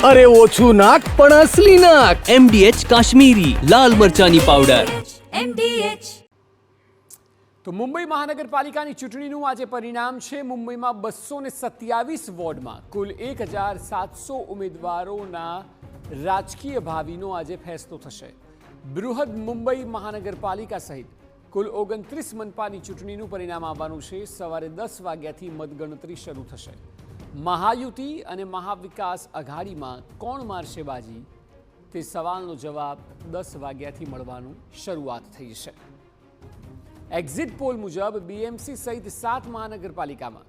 અરે ઓછું નાક પણ અસલી નાક. MDH કાશ્મીરી લાલ મરચાની પાવડર. MDH. તો મુંબઈ મહાનગરપાલિકાની ચૂંટણીનું આજે પરિણામ છે. મુંબઈમાં 227 વોર્ડમાં કુલ 1700 ઉમેદવારોના રાજકીય ભાવિનો આજે ફેસલો થશે. બૃહદ મુંબઈ મહાનગરપાલિકા સહિત કુલ 29 મનપાની ચૂંટણીનું પરિણામ આવવાનું છે. સવારે 10 વાગ્યાથી મતગણતરી શરૂ થશે. મહાયુતિ અને મહાવિકાસ આઘાડીમાં કોણ મારશે બાજી તે સવાલનો જવાબ 10 વાગ્યાથી મળવાનું શરૂઆત થઈ જશે. એક્ઝિટ પોલ મુજબ બીએમસી સહિત 7 મહાનગરપાલિકામાં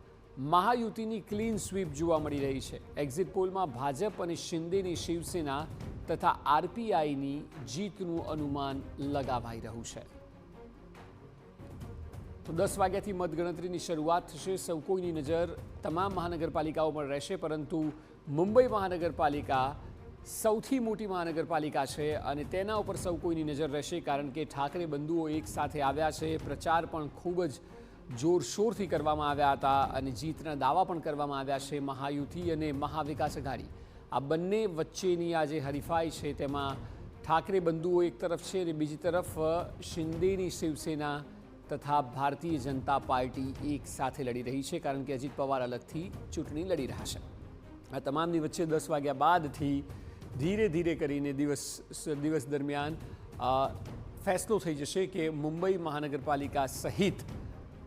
મહાયુતિની ક્લીન સ્વીપ જોવા મળી રહી છે. એક્ઝિટ પોલમાં ભાજપ અને શિંદેની શિવસેના તથા આરપીઆઈની જીતનું અનુમાન લગાવાઈ રહ્યું છે. તો 10 વાગ્યાથી મતગણતરીની શરૂઆત થશે. સૌ કોઈની નજર તમામ મહાનગરપાલિકાઓ પર રહેશે, પરંતુ મુંબઈ મહાનગરપાલિકા સૌથી મોટી મહાનગરપાલિકા છે અને તેના ઉપર સૌ કોઈની નજર રહેશે, કારણ કે ઠાકરે બંધુઓ એક સાથે આવ્યા છે. પ્રચાર પણ ખૂબ જ જોરશોરથી કરવામાં આવ્યા હતા અને જીતના દાવા પણ કરવામાં આવ્યા છે. મહાયુતિ અને મહાવિકાસ આઘાડી આ બંને વચ્ચેની આ જે હરીફાઈ છે તેમાં ઠાકરે બંધુઓ એક તરફ છે અને બીજી તરફ શિંદેની શિવસેના તથા ભારતીય જનતા પાર્ટી એક સાથે લડી રહી છે, કારણ કે અજીત પવાર અલગથી ચૂંટણી લડી રહ્યા છે. આ તમામની વચ્ચે 10 વાગ્યા બાદથી ધીરે ધીરે કરીને દિવસ દરમિયાન ફેસલો થઈ જશે કે મુંબઈ મહાનગરપાલિકા સહિત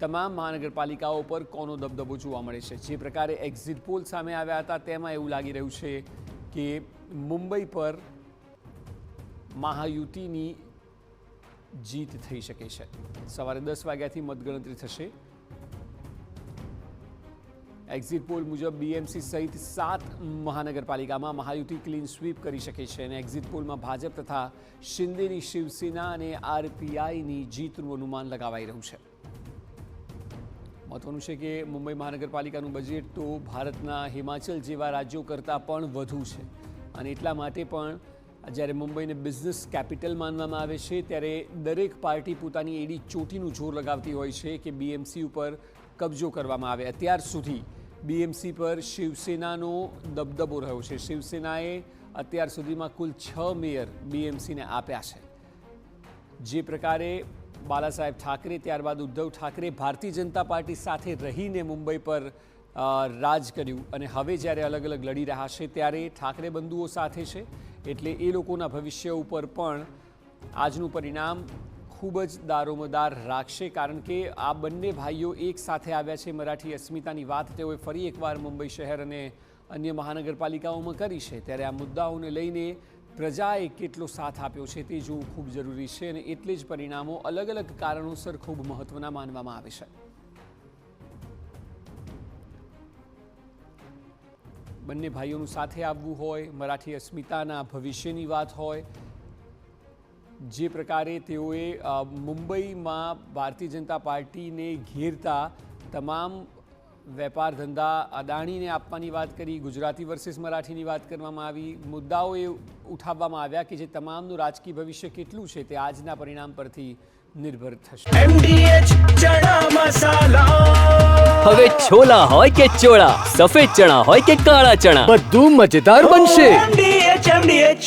તમામ મહાનગરપાલિકાઓ પર કોનો દબદબો જોવા મળે છે. જે પ્રકારે એક્ઝિટ પોલ સામે આવ્યા હતા તેમાં એવું લાગી રહ્યું છે કે મુંબઈ પર મહાયુતિની જીત થઈ શકે છે. સવારે 10 વાગ્યાથી મતગણતરી થશે. એક્ઝિટ પોલ મુજબ બીએમસી સહિત 7 મહાનગરપાલિકામાં મહાયુતિ ક્લીન સ્વીપ કરી શકે છે અને એક્ઝિટ પોલમાં ભાજપ તથા શિંદેની શિવસેના અને આરપીઆઈની જીતનું અનુમાન લગાવાઈ રહ્યું છે. મહત્વનું છે કે મુંબઈ મહાનગરપાલિકાનું બજેટ તો ભારતના હિમાચલ જેવા રાજ્યો કરતાં પણ વધુ છે અને એટલા માટે પણ જ્યારે મુંબઈને બિઝનેસ કેપિટલ માનવામાં આવે છે ત્યારે દરેક પાર્ટી પોતાની એડી ચોટીનું જોર લગાવતી હોય છે કે બીએમસી ઉપર કબજો કરવામાં આવે. અત્યાર સુધી બીએમસી પર શિવસેનાનો દબદબો રહ્યો છે. શિવસેનાએ અત્યાર સુધીમાં કુલ 6 મેયર બીએમસીને આપ્યા છે. જે પ્રકારે બાલાસાહેબ ઠાકરે ત્યારબાદ ઉદ્ધવ ઠાકરે ભારતીય જનતા પાર્ટી સાથે રહીને મુંબઈ પર રાજ કર્યું અને હવે જ્યારે અલગ અલગ લડી રહ્યા છે ત્યારે ઠાકરે બંધુઓ સાથે છે, એટલે એ લોકોના ભવિષ્ય ઉપર પણ આજનું પરિણામ ખૂબ જ દારોમદાર રાખશે, કારણ કે આ બંને ભાઈઓ એક સાથે આવ્યા છે. મરાઠી અસ્મિતાની વાત તેઓએ ફરી એકવાર મુંબઈ શહેર અને અન્ય મહાનગરપાલિકાઓમાં કરી છે, ત્યારે આ મુદ્દાઓને લઈને પ્રજાએ કેટલો સાથ આપ્યો છે તે જોવું ખૂબ જરૂરી છે અને એટલે જ પરિણામો અલગ અલગ કારણોસર ખૂબ મહત્વના માનવામાં આવે છે. બંને ભાઈઓનું સાથે આવવું હોય, મરાઠી અસ્મિતાના ભવિષ્યની વાત હોય, જે પ્રકારે તેઓએ મુંબઈમાં ભારતીય જનતા પાર્ટીને ઘેરતા તમામ વેપાર ધંધા અદાણીને આપવાની વાત કરી, ગુજરાતી વર્સિસ મરાઠીની વાત કરવામાં આવી, મુદ્દાઓ એ ઉઠાવવામાં આવ્યા કે જે તમામનું રાજકીય ભવિષ્ય કેટલું છે તે આજના પરિણામ પરથી નિર્ભર થશે. MDH ચણા મસાલા. હવે છોલા હોય કે ચોળા, સફેદ ચણા હોય કે કાળા ચણા, બધું મજેદાર બનશે. MDH.